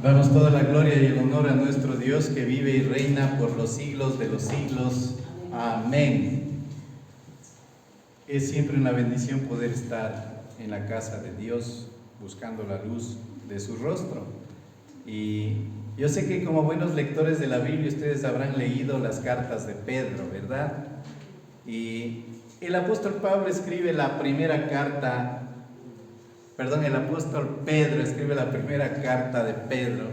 Damos toda la gloria y el honor a nuestro Dios que vive y reina por los siglos de los siglos. Amén. Es siempre una bendición poder estar en la casa de Dios buscando la luz de su rostro. Y yo sé que como buenos lectores de la Biblia ustedes habrán leído las cartas de Pedro, ¿verdad? Y el apóstol Pablo escribe la primera carta. El apóstol Pedro escribe la primera carta de Pedro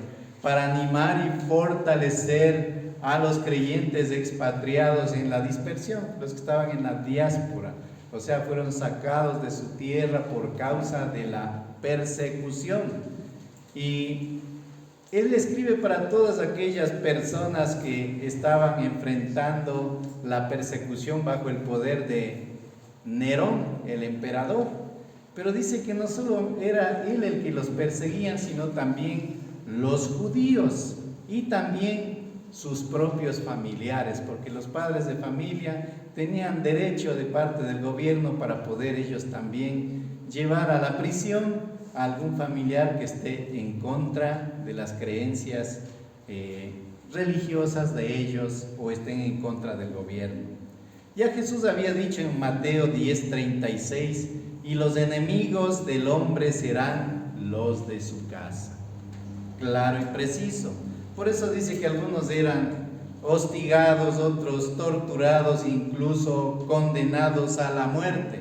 para animar y fortalecer a los creyentes expatriados en la dispersión, los que estaban en la diáspora, o sea, fueron sacados de su tierra por causa de la persecución. Y él escribe para todas aquellas personas que estaban enfrentando la persecución bajo el poder de Nerón, el emperador. Pero dice que no solo era él el que los perseguía, sino también los judíos y también sus propios familiares, porque los padres de familia tenían derecho de parte del gobierno para poder ellos también llevar a la prisión a algún familiar que esté en contra de las creencias religiosas de ellos o estén en contra del gobierno. Ya Jesús había dicho en Mateo 10:36: y los enemigos del hombre serán los de su casa. Claro y preciso. Por eso dice que algunos eran hostigados, otros torturados, incluso condenados a la muerte.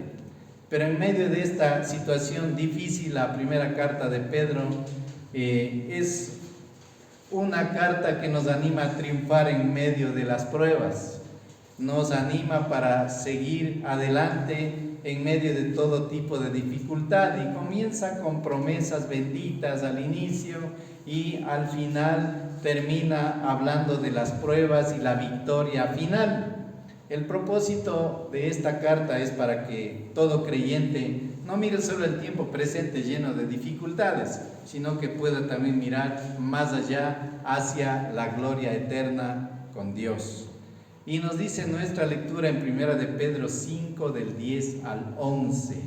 Pero en medio de esta situación difícil, la primera carta de Pedro es una carta que nos anima a triunfar en medio de las pruebas. Nos anima para seguir adelante en medio de todo tipo de dificultad, y comienza con promesas benditas al inicio y al final termina hablando de las pruebas y la victoria final. El propósito de esta carta es para que todo creyente no mire solo el tiempo presente lleno de dificultades, sino que pueda también mirar más allá hacia la gloria eterna con Dios. Y nos dice nuestra lectura en 1 de Pedro 5, del 10 al 11: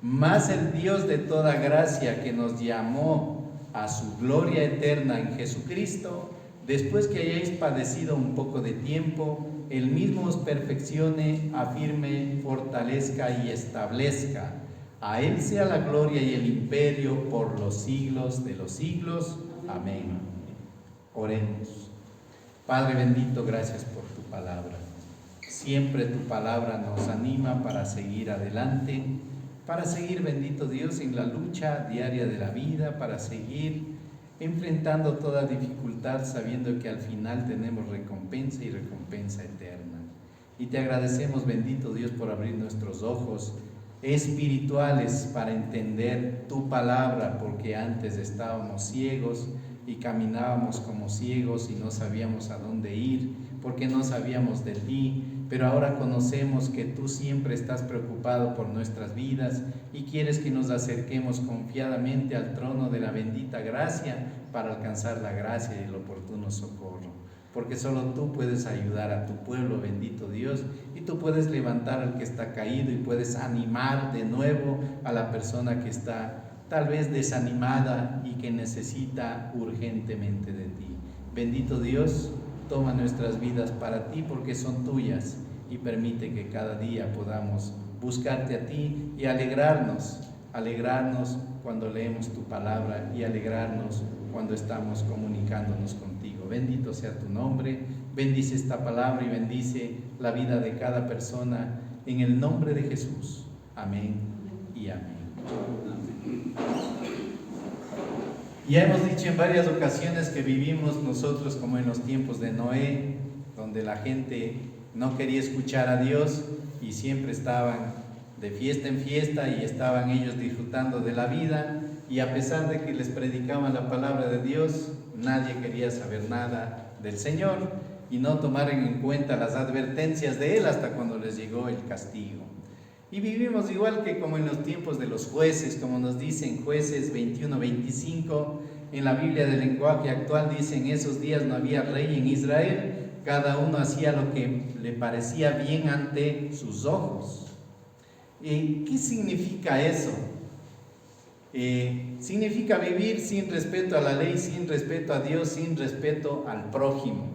mas el Dios de toda gracia, que nos llamó a su gloria eterna en Jesucristo, después que hayáis padecido un poco de tiempo, Él mismo os perfeccione, afirme, fortalezca y establezca. A Él sea la gloria y el imperio por los siglos de los siglos. Amén. Oremos. Padre bendito, gracias por tu palabra. Siempre tu palabra nos anima para seguir adelante, para seguir, bendito Dios, en la lucha diaria de la vida, para seguir enfrentando toda dificultad, sabiendo que al final tenemos recompensa y recompensa eterna. Y te agradecemos, bendito Dios, por abrir nuestros ojos espirituales para entender tu palabra, porque antes estábamos ciegos y caminábamos como ciegos y no sabíamos a dónde ir, porque no sabíamos de ti, pero ahora conocemos que tú siempre estás preocupado por nuestras vidas y quieres que nos acerquemos confiadamente al trono de la bendita gracia para alcanzar la gracia y el oportuno socorro, porque solo tú puedes ayudar a tu pueblo, bendito Dios, y tú puedes levantar al que está caído y puedes animar de nuevo a la persona que está tal vez desanimada y que necesita urgentemente de ti. Bendito Dios, toma nuestras vidas para ti porque son tuyas, y permite que cada día podamos buscarte a ti y alegrarnos cuando leemos tu palabra y alegrarnos cuando estamos comunicándonos contigo. Bendito sea tu nombre, bendice esta palabra y bendice la vida de cada persona en el nombre de Jesús. Amén y amén. Ya hemos dicho en varias ocasiones que vivimos nosotros como en los tiempos de Noé, donde la gente no quería escuchar a Dios y siempre estaban de fiesta en fiesta y estaban ellos disfrutando de la vida, y a pesar de que les predicaban la palabra de Dios, nadie quería saber nada del Señor y no tomaron en cuenta las advertencias de Él hasta cuando les llegó el castigo. Y vivimos igual que como en los tiempos de los jueces, como nos dicen Jueces 21-25, en la Biblia del lenguaje actual dice: en esos días no había rey en Israel, cada uno hacía lo que le parecía bien ante sus ojos. ¿Y qué significa eso? significa vivir sin respeto a la ley, sin respeto a Dios, sin respeto al prójimo.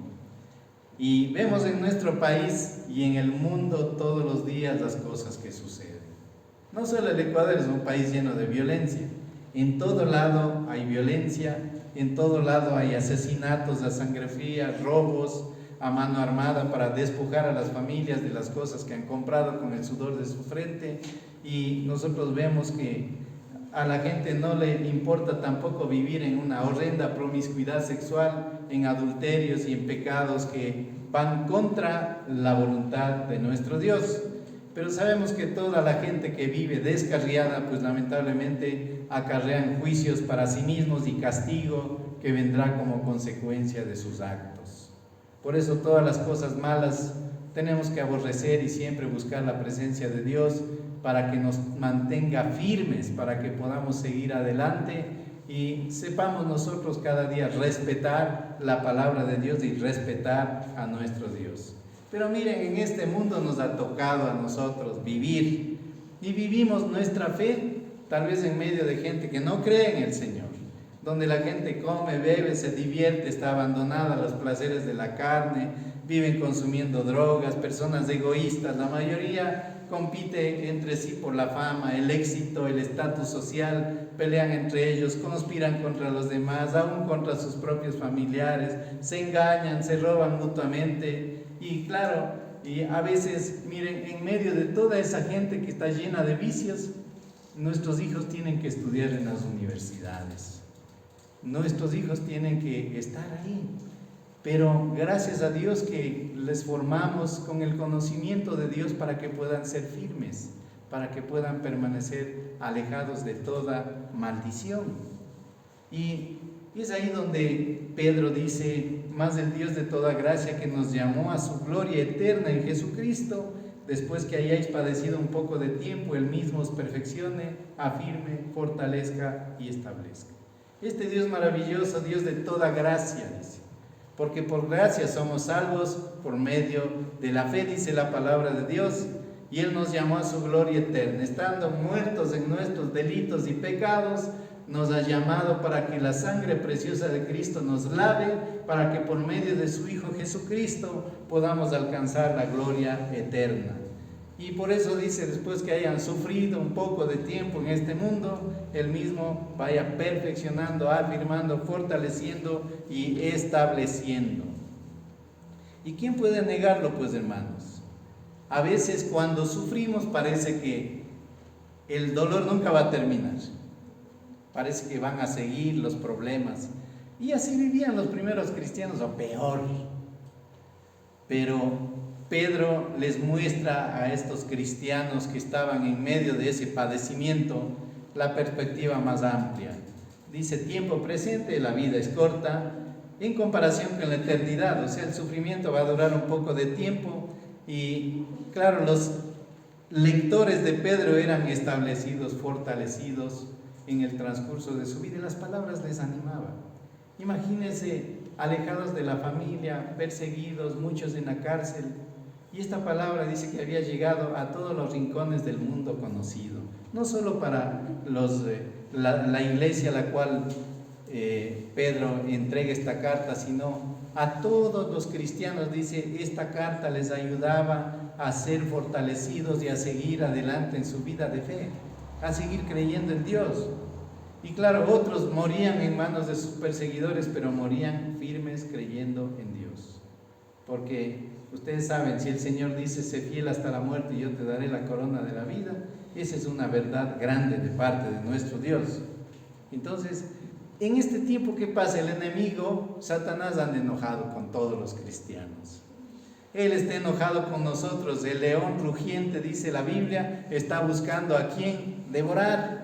Y vemos en nuestro país y en el mundo todos los días las cosas que suceden. No solo el Ecuador es un país lleno de violencia, en todo lado hay violencia, en todo lado hay asesinatos a sangre fría, robos a mano armada para despojar a las familias de las cosas que han comprado con el sudor de su frente, y nosotros vemos que a la gente no le importa tampoco vivir en una horrenda promiscuidad sexual, en adulterios y en pecados que van contra la voluntad de nuestro Dios. Pero sabemos que toda la gente que vive descarriada, pues lamentablemente acarrean juicios para sí mismos y castigo que vendrá como consecuencia de sus actos. Por eso todas las cosas malas tenemos que aborrecer y siempre buscar la presencia de Dios para que nos mantenga firmes, para que podamos seguir adelante y sepamos nosotros cada día respetar la palabra de Dios y respetar a nuestro Dios. Pero miren, en este mundo nos ha tocado a nosotros vivir, y vivimos nuestra fe tal vez en medio de gente que no cree en el Señor, donde la gente come, bebe, se divierte, está abandonada a los placeres de la carne, viven consumiendo drogas, personas egoístas. La mayoría compite entre sí por la fama, el éxito, el estatus social, pelean entre ellos, conspiran contra los demás, aún contra sus propios familiares, se engañan, se roban mutuamente. Y claro, y a veces, miren, en medio de toda esa gente que está llena de vicios, nuestros hijos tienen que estudiar en las universidades. Nuestros hijos tienen que estar ahí. Pero gracias a Dios que les formamos con el conocimiento de Dios para que puedan ser firmes, para que puedan permanecer alejados de toda maldición. Y es ahí donde Pedro dice: más el Dios de toda gracia, que nos llamó a su gloria eterna en Jesucristo, después que hayáis padecido un poco de tiempo, Él mismo os perfeccione, afirme, fortalezca y establezca. Este Dios maravilloso, Dios de toda gracia, dice, porque por gracia somos salvos por medio de la fe, dice la palabra de Dios, y Él nos llamó a su gloria eterna, estando muertos en nuestros delitos y pecados, nos ha llamado para que la sangre preciosa de Cristo nos lave, para que por medio de su Hijo Jesucristo podamos alcanzar la gloria eterna. Y por eso dice, después que hayan sufrido un poco de tiempo en este mundo, Él mismo vaya perfeccionando, afirmando, fortaleciendo y estableciendo. ¿Y quién puede negarlo, pues, hermanos? A veces cuando sufrimos parece que el dolor nunca va a terminar. Parece que van a seguir los problemas. Y así vivían los primeros cristianos, o peor. Pero Pedro les muestra a estos cristianos que estaban en medio de ese padecimiento la perspectiva más amplia. Dice: tiempo presente, la vida es corta en comparación con la eternidad. O sea, el sufrimiento va a durar un poco de tiempo. Y claro, los lectores de Pedro eran establecidos, fortalecidos en el transcurso de su vida, y las palabras les animaban. Imagínense, alejados de la familia, perseguidos, muchos en la cárcel, y esta palabra dice que había llegado a todos los rincones del mundo conocido, no solo para la iglesia a la cual Pedro entrega esta carta, sino a todos los cristianos. Dice, esta carta les ayudaba a ser fortalecidos y a seguir adelante en su vida de fe, a seguir creyendo en Dios. Y claro, otros morían en manos de sus perseguidores, pero morían firmes creyendo en Dios. Porque ustedes saben, si el Señor dice: sé fiel hasta la muerte y yo te daré la corona de la vida, esa es una verdad grande de parte de nuestro Dios. Entonces, en este tiempo que pasa, el enemigo, Satanás, anda enojado con todos los cristianos. Él está enojado con nosotros. El león rugiente, dice la Biblia, está buscando a quien devorar.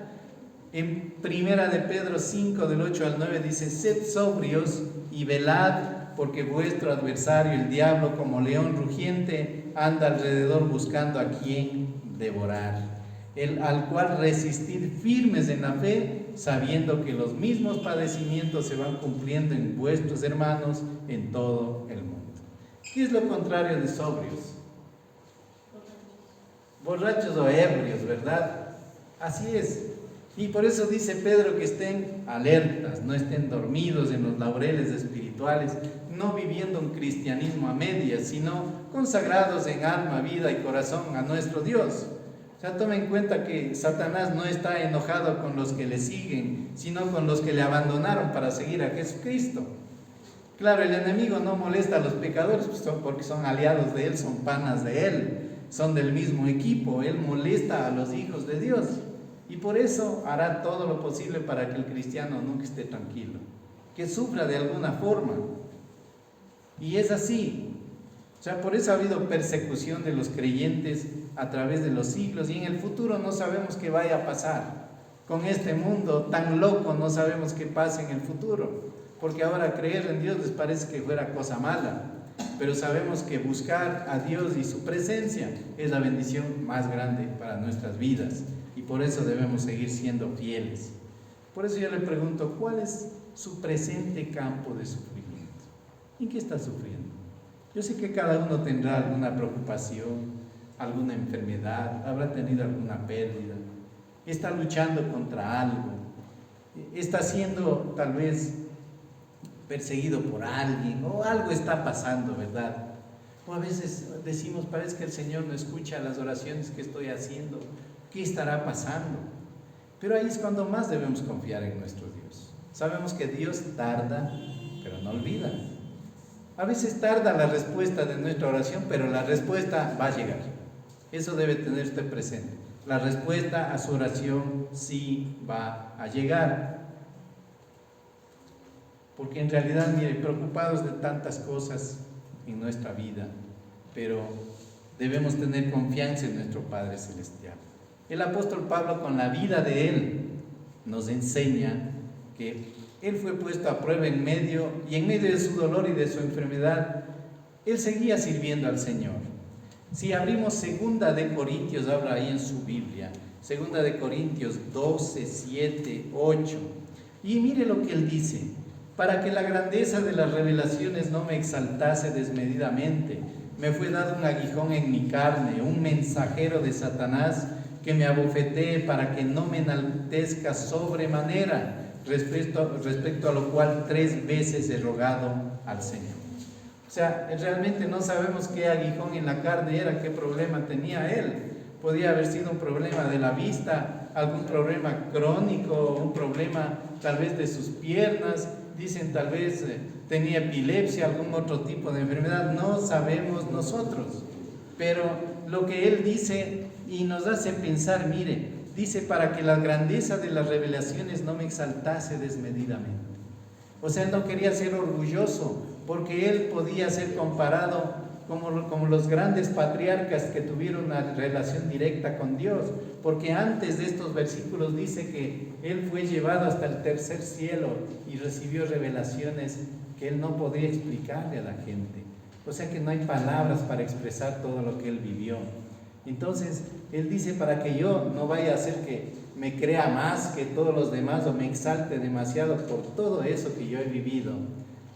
En primera de Pedro 5, del 8 al 9, dice: sed sobrios y velad, porque vuestro adversario, el diablo, como león rugiente, anda alrededor buscando a quien devorar, al cual resistir firmes en la fe, sabiendo que los mismos padecimientos se van cumpliendo en vuestros hermanos en todo el mundo. ¿Qué es lo contrario de sobrios? Borrachos o ebrios, ¿verdad? Así es. Y por eso dice Pedro que estén alertas, no estén dormidos en los laureles espirituales, no viviendo un cristianismo a medias, sino consagrados en alma, vida y corazón a nuestro Dios. O sea, tomen en cuenta que Satanás no está enojado con los que le siguen, sino con los que le abandonaron para seguir a Jesucristo. Claro, el enemigo no molesta a los pecadores porque son aliados de él, son panas de él, son del mismo equipo. Él molesta a los hijos de Dios y por eso hará todo lo posible para que el cristiano nunca esté tranquilo, que sufra de alguna forma. Y es así. O sea, por eso ha habido persecución de los creyentes a través de los siglos, y en el futuro no sabemos qué vaya a pasar. Con este mundo tan loco no sabemos qué pasa en el futuro, porque ahora creer en Dios les parece que fuera cosa mala, pero sabemos que buscar a Dios y su presencia es la bendición más grande para nuestras vidas, y por eso debemos seguir siendo fieles. Por eso yo le pregunto, ¿cuál es su presente campo de sufrimiento? ¿En qué está sufriendo? Yo sé que cada uno tendrá alguna preocupación, alguna enfermedad, habrá tenido alguna pérdida, está luchando contra algo, está siendo tal vez perseguido por alguien, o algo está pasando, ¿verdad? O a veces decimos, parece que el Señor no escucha las oraciones que estoy haciendo, ¿qué estará pasando? Pero ahí es cuando más debemos confiar en nuestro Dios. Sabemos que Dios tarda, pero no olvida. A veces tarda la respuesta de nuestra oración, pero la respuesta va a llegar. Eso debe tener usted presente. La respuesta a su oración sí va a llegar. Porque en realidad, mire, preocupados de tantas cosas en nuestra vida, pero debemos tener confianza en nuestro Padre Celestial. El apóstol Pablo, con la vida de él, nos enseña que él fue puesto a prueba en medio de su dolor y de su enfermedad, él seguía sirviendo al Señor. Si abrimos 2 de Corintios, habla ahí en su Biblia, 2 de Corintios 12, 7, 8, y mire lo que él dice: para que la grandeza de las revelaciones no me exaltase desmedidamente, me fue dado un aguijón en mi carne, un mensajero de Satanás que me abofetee para que no me enaltezca sobremanera, respecto a lo cual 3 veces he rogado al Señor. O sea, realmente no sabemos qué aguijón en la carne era, qué problema tenía él. Podía haber sido un problema de la vista, algún problema crónico, un problema tal vez de sus piernas, dicen tal vez tenía epilepsia, algún otro tipo de enfermedad, no sabemos nosotros. Pero lo que él dice y nos hace pensar, mire, dice, para que la grandeza de las revelaciones no me exaltase desmedidamente. O sea, él no quería ser orgulloso, porque él podía ser comparado como los grandes patriarcas que tuvieron una relación directa con Dios, porque antes de estos versículos dice que él fue llevado hasta el tercer cielo y recibió revelaciones que él no podía explicarle a la gente. O sea que no hay palabras para expresar todo lo que él vivió. Entonces, él dice, para que yo no vaya a hacer que me crea más que todos los demás o me exalte demasiado por todo eso que yo he vivido.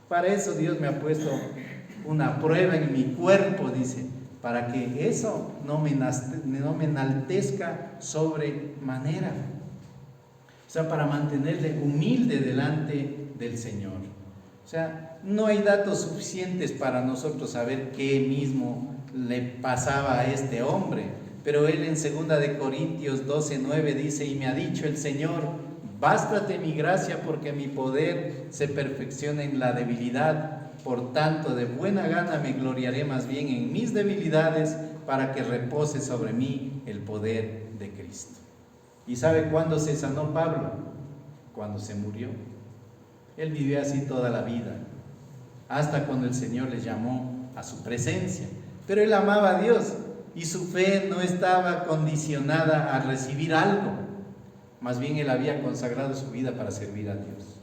Para eso Dios me ha puesto una prueba en mi cuerpo, dice, para que eso no me enaltezca sobremanera. O sea, para mantenerle humilde delante del Señor. O sea, no hay datos suficientes para nosotros saber qué mismo le pasaba a este hombre, pero él en 2 de Corintios 12:9 dice: y me ha dicho el Señor, bástate mi gracia, porque mi poder se perfecciona en la debilidad. Por tanto, de buena gana me gloriaré más bien en mis debilidades, para que repose sobre mí el poder de Cristo. ¿Y sabe cuándo se sanó Pablo? Cuando se murió. Él vivió así toda la vida, hasta cuando el Señor le llamó a su presencia. Pero él amaba a Dios y su fe no estaba condicionada a recibir algo. Más bien él había consagrado su vida para servir a Dios.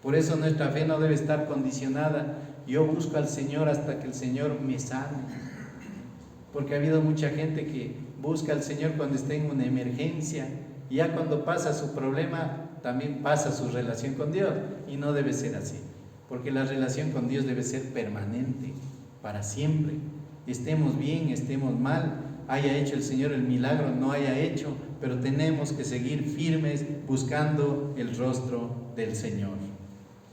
Por eso nuestra fe no debe estar condicionada. Yo busco al Señor hasta que el Señor me sane. Porque ha habido mucha gente que busca al Señor cuando está en una emergencia, y ya cuando pasa su problema, también pasa su relación con Dios. Y no debe ser así, porque la relación con Dios debe ser permanente, para siempre. Estemos bien, estemos mal, haya hecho el Señor el milagro, no haya hecho, pero tenemos que seguir firmes buscando el rostro del Señor.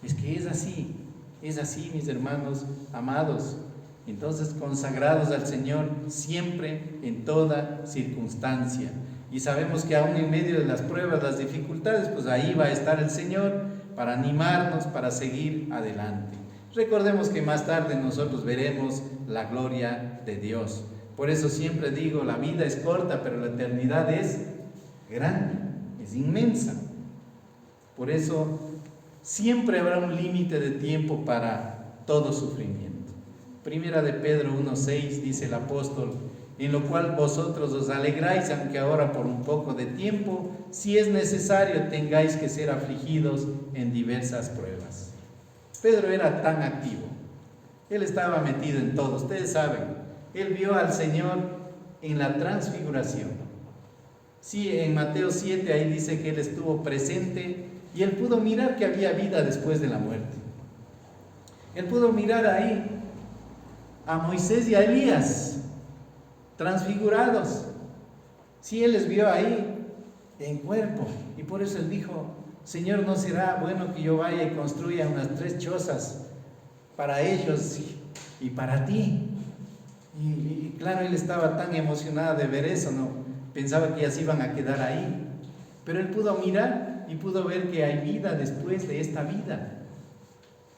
Es que es así, mis hermanos amados. Entonces, consagrados al Señor siempre, en toda circunstancia. Y sabemos que aún en medio de las pruebas, las dificultades, pues ahí va a estar el Señor para animarnos, para seguir adelante. Recordemos que más tarde nosotros veremos la gloria de Dios. Por eso siempre digo, la vida es corta, pero la eternidad es grande, es inmensa. Por eso siempre habrá un límite de tiempo para todo sufrimiento. Primera de Pedro 1:6 dice el apóstol: en lo cual vosotros os alegráis, aunque ahora por un poco de tiempo, si es necesario, tengáis que ser afligidos en diversas pruebas. Pedro era tan activo, él estaba metido en todo, ustedes saben, él vio al Señor en la transfiguración. Sí, en Mateo 7 ahí dice que él estuvo presente y él pudo mirar que había vida después de la muerte. Él pudo mirar ahí a Moisés y a Elías transfigurados. Sí, él les vio ahí en cuerpo, y por eso él dijo: Señor, ¿no será bueno que yo vaya y construya unas 3 chozas para ellos y para ti? Y claro, él estaba tan emocionado de ver eso, no pensaba que ya se iban a quedar ahí, pero él pudo mirar y pudo ver que hay vida después de esta vida.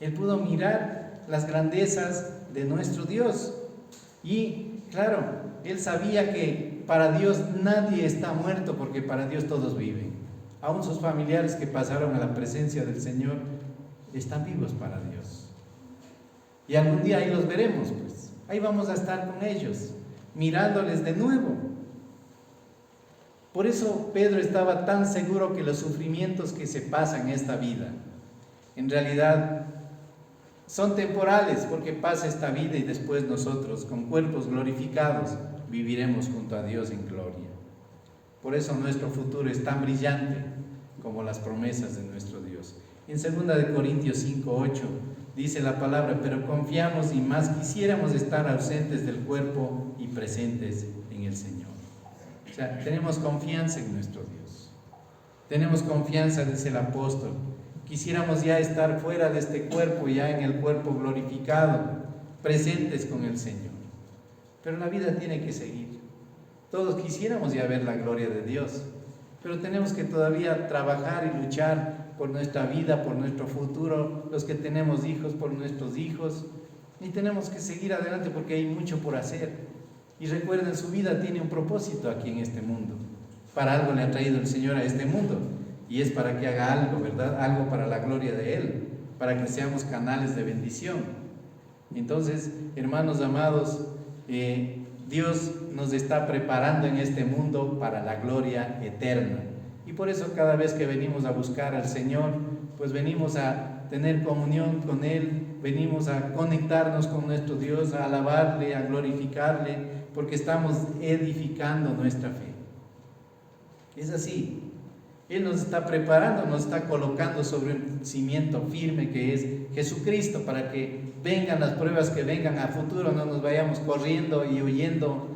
Él pudo mirar las grandezas de nuestro Dios. Y claro, él sabía que para Dios nadie está muerto, porque para Dios todos viven. Aún sus familiares que pasaron a la presencia del Señor están vivos para Dios. Y algún día ahí los veremos, pues. Ahí vamos a estar con ellos, mirándoles de nuevo. Por eso Pedro estaba tan seguro que los sufrimientos que se pasan en esta vida, en realidad son temporales, porque pasa esta vida y después nosotros, con cuerpos glorificados, viviremos junto a Dios en gloria. Por eso nuestro futuro es tan brillante como las promesas de nuestro Dios. En 2 Corintios 5:8 dice la palabra: pero confiamos y más quisiéramos estar ausentes del cuerpo y presentes en el Señor. O sea, tenemos confianza en nuestro Dios. Tenemos confianza, dice el apóstol. Quisiéramos ya estar fuera de este cuerpo, ya en el cuerpo glorificado, presentes con el Señor. Pero la vida tiene que seguir. Todos quisiéramos ya ver la gloria de Dios, pero tenemos que todavía trabajar y luchar por nuestra vida, por nuestro futuro, los que tenemos hijos, por nuestros hijos, y tenemos que seguir adelante porque hay mucho por hacer. Y recuerden, su vida tiene un propósito aquí en este mundo. Para algo le ha traído el Señor a este mundo, y es para que haga algo, ¿verdad? Algo para la gloria de Él, para que seamos canales de bendición. Entonces, hermanos amados, Dios nos está preparando en este mundo para la gloria eterna. Y por eso cada vez que venimos a buscar al Señor, pues venimos a tener comunión con Él, venimos a conectarnos con nuestro Dios, a alabarle, a glorificarle, porque estamos edificando nuestra fe. Es así. Él nos está preparando, nos está colocando sobre un cimiento firme que es Jesucristo, para que vengan las pruebas que vengan a futuro, no nos vayamos corriendo y huyendo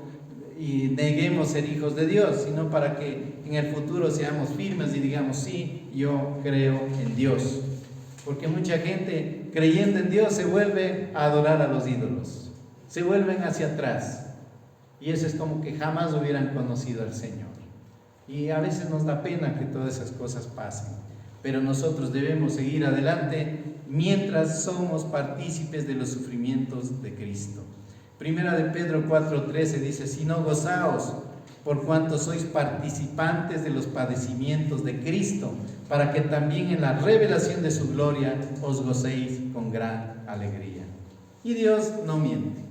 y neguemos ser hijos de Dios, sino para que en el futuro seamos firmes y digamos: sí, yo creo en Dios. Porque mucha gente creyendo en Dios se vuelve a adorar a los ídolos, se vuelven hacia atrás, y eso es como que jamás hubieran conocido al Señor. Y a veces nos da pena que todas esas cosas pasen, pero nosotros debemos seguir adelante mientras somos partícipes de los sufrimientos de Cristo. Primera de Pedro 4:13 dice: sino gozaos por cuanto sois participantes de los padecimientos de Cristo, para que también en la revelación de su gloria os gocéis con gran alegría. Y Dios no miente.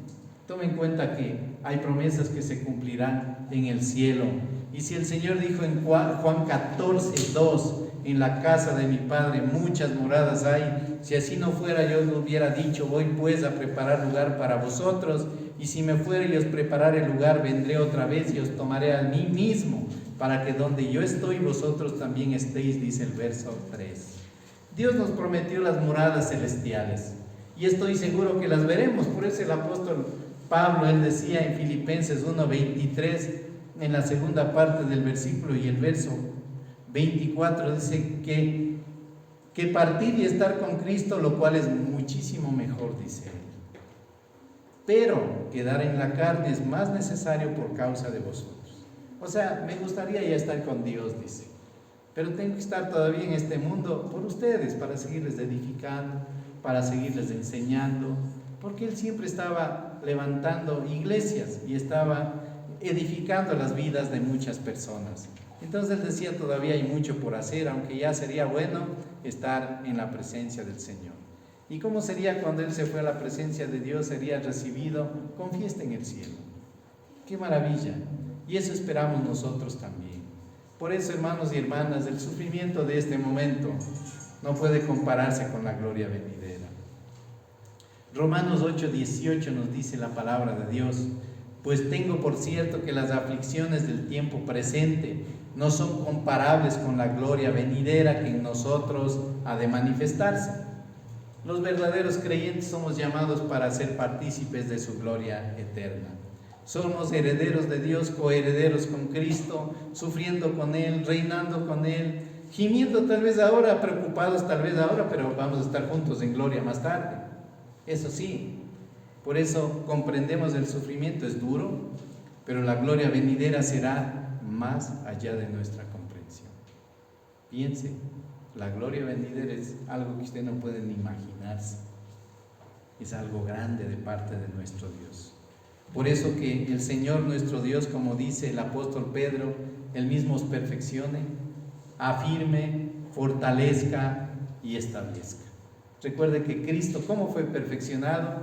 Tomen en cuenta que hay promesas que se cumplirán en el cielo. Y si el Señor dijo en Juan 14:2: en la casa de mi Padre muchas moradas hay, si así no fuera, yo os hubiera dicho: voy pues a preparar lugar para vosotros, y si me fuere y os preparare el lugar, vendré otra vez y os tomaré a mí mismo, para que donde yo estoy, vosotros también estéis, dice el verso 3. Dios nos prometió las moradas celestiales, y estoy seguro que las veremos. Por eso el apóstol Pablo, él decía en Filipenses 1:23, en la segunda parte del versículo y el verso 24, dice que partir y estar con Cristo, lo cual es muchísimo mejor, dice él. Pero quedar en la carne es más necesario por causa de vosotros. O sea, me gustaría ya estar con Dios, dice, pero tengo que estar todavía en este mundo por ustedes, para seguirles edificando, para seguirles enseñando, porque él siempre estaba levantando iglesias y estaba edificando las vidas de muchas personas. Entonces él decía, todavía hay mucho por hacer, aunque ya sería bueno estar en la presencia del Señor. ¿Y cómo sería cuando él se fue a la presencia de Dios? Sería recibido con fiesta en el cielo. ¡Qué maravilla! Y eso esperamos nosotros también. Por eso, hermanos y hermanas, el sufrimiento de este momento no puede compararse con la gloria venidera. Romanos 8:18 nos dice la palabra de Dios: pues tengo por cierto que las aflicciones del tiempo presente no son comparables con la gloria venidera que en nosotros ha de manifestarse. Los verdaderos creyentes somos llamados para ser partícipes de su gloria eterna. Somos herederos de Dios, coherederos con Cristo, sufriendo con Él, reinando con Él, gimiendo tal vez ahora, preocupados tal vez ahora, pero vamos a estar juntos en gloria más tarde. Eso sí, por eso comprendemos el sufrimiento, es duro, pero la gloria venidera será más allá de nuestra comprensión. Piense, la gloria venidera es algo que usted no puede ni imaginarse. Es algo grande de parte de nuestro Dios. Por eso que el Señor nuestro Dios, como dice el apóstol Pedro, Él mismo os perfeccione, afirme, fortalezca y establezca. Recuerde que Cristo, ¿cómo fue perfeccionado?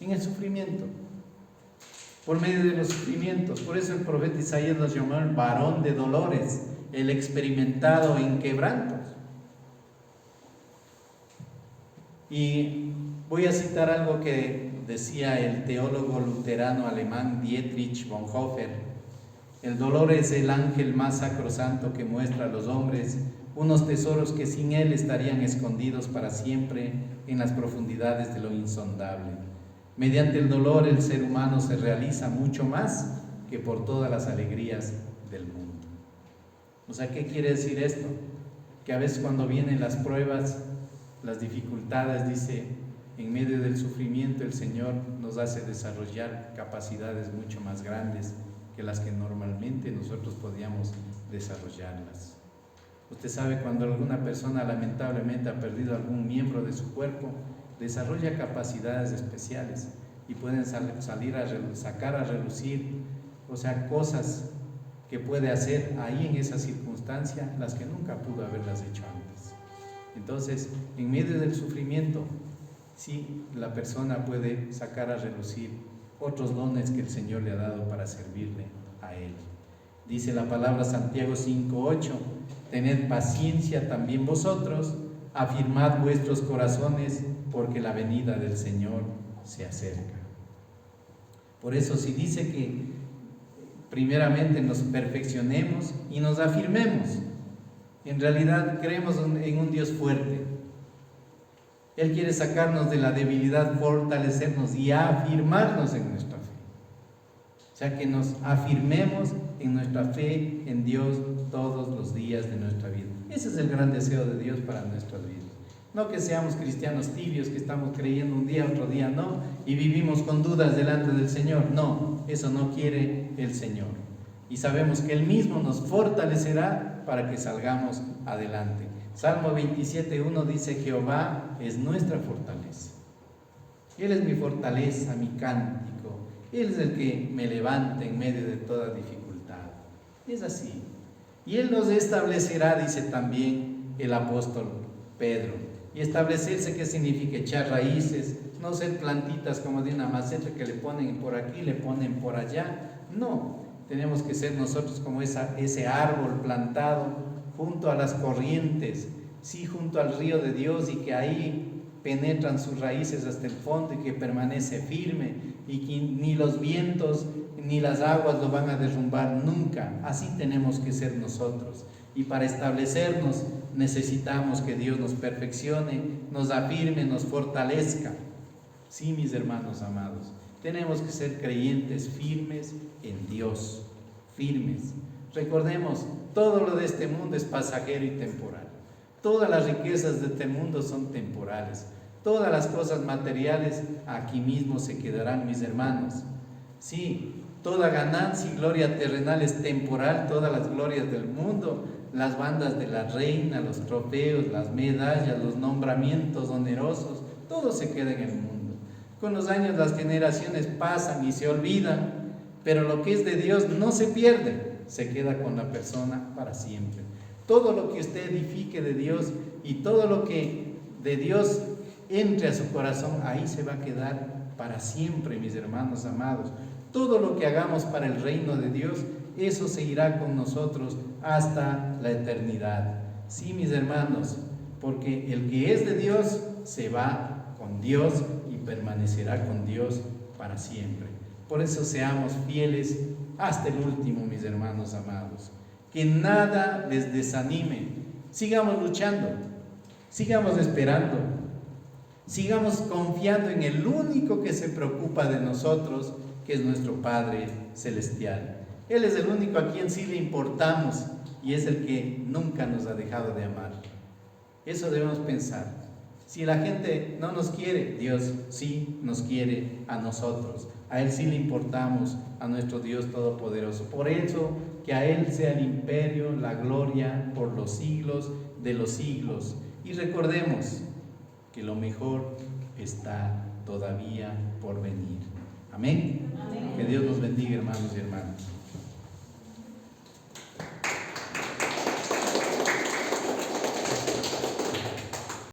En el sufrimiento, por medio de los sufrimientos. Por eso el profeta Isaías nos llamó el varón de dolores, el experimentado en quebrantos. Y voy a citar algo que decía el teólogo luterano alemán Dietrich Bonhoeffer: el dolor es el ángel más sacrosanto que muestra a los hombres unos tesoros que sin él estarían escondidos para siempre en las profundidades de lo insondable. Mediante el dolor el ser humano se realiza mucho más que por todas las alegrías del mundo. O sea, ¿qué quiere decir esto? Que a veces cuando vienen las pruebas, las dificultades, dice, en medio del sufrimiento el Señor nos hace desarrollar capacidades mucho más grandes que las que normalmente nosotros podíamos desarrollarlas. Usted sabe, cuando alguna persona lamentablemente ha perdido algún miembro de su cuerpo, desarrolla capacidades especiales y pueden sacar a relucir, o sea, cosas que puede hacer ahí en esa circunstancia, las que nunca pudo haberlas hecho antes. Entonces, en medio del sufrimiento, sí, la persona puede sacar a relucir otros dones que el Señor le ha dado para servirle a Él. Dice la palabra Santiago 5:8: tened paciencia también vosotros, afirmad vuestros corazones, porque la venida del Señor se acerca. Por eso, si dice que primeramente nos perfeccionemos y nos afirmemos, en realidad creemos en un Dios fuerte. Él quiere sacarnos de la debilidad, fortalecernos y afirmarnos en nuestra fe. O sea, que nos afirmemos en nuestra fe en Dios todos los días de nuestra vida. Ese es el gran deseo de Dios para nuestras vidas. No que seamos cristianos tibios, que estamos creyendo un día, otro día no, y vivimos con dudas delante del Señor. No, eso no quiere el Señor. Y sabemos que Él mismo nos fortalecerá para que salgamos adelante. Salmo 27:1 dice: Jehová es nuestra fortaleza. Él es mi fortaleza, mi cántico. Él es el que me levanta en medio de toda dificultad. Es así. Y Él nos establecerá, dice también el apóstol Pedro. Y establecerse, ¿qué significa? Echar raíces, no ser plantitas como de una maceta que le ponen por aquí, le ponen por allá. No, tenemos que ser nosotros como ese árbol plantado junto a las corrientes, sí, junto al río de Dios, y que ahí penetran sus raíces hasta el fondo y que permanece firme, y que ni los vientos ni las aguas lo van a derrumbar nunca. Así tenemos que ser nosotros. Y para establecernos necesitamos que Dios nos perfeccione, nos afirme, nos fortalezca. Sí, mis hermanos amados. Tenemos que ser creyentes firmes en Dios, firmes. Recordemos, todo lo de este mundo es pasajero y temporal. Todas las riquezas de este mundo son temporales. Todas las cosas materiales aquí mismo se quedarán, mis hermanos. Sí, toda ganancia y gloria terrenal es temporal, todas las glorias del mundo, las bandas de la reina, los trofeos, las medallas, los nombramientos onerosos, todo se queda en el mundo. Con los años las generaciones pasan y se olvidan, pero lo que es de Dios no se pierde, se queda con la persona para siempre. Todo lo que usted edifique de Dios y todo lo que de Dios entre a su corazón, ahí se va a quedar para siempre, mis hermanos amados. Todo lo que hagamos para el reino de Dios, eso se irá con nosotros hasta la eternidad. Sí, mis hermanos, porque el que es de Dios se va con Dios y permanecerá con Dios para siempre. Por eso seamos fieles hasta el último, mis hermanos amados. Que nada les desanime. Sigamos luchando, sigamos esperando, sigamos confiando en el único que se preocupa de nosotros, que es nuestro Padre Celestial. Él es el único a quien sí le importamos y es el que nunca nos ha dejado de amar. Eso debemos pensar. Si la gente no nos quiere, Dios sí nos quiere a nosotros. A Él sí le importamos, a nuestro Dios Todopoderoso. Por eso, que a Él sea el imperio, la gloria, por los siglos de los siglos. Y recordemos que lo mejor está todavía por venir. Amén. Amén. Que Dios nos bendiga, hermanos y hermanas.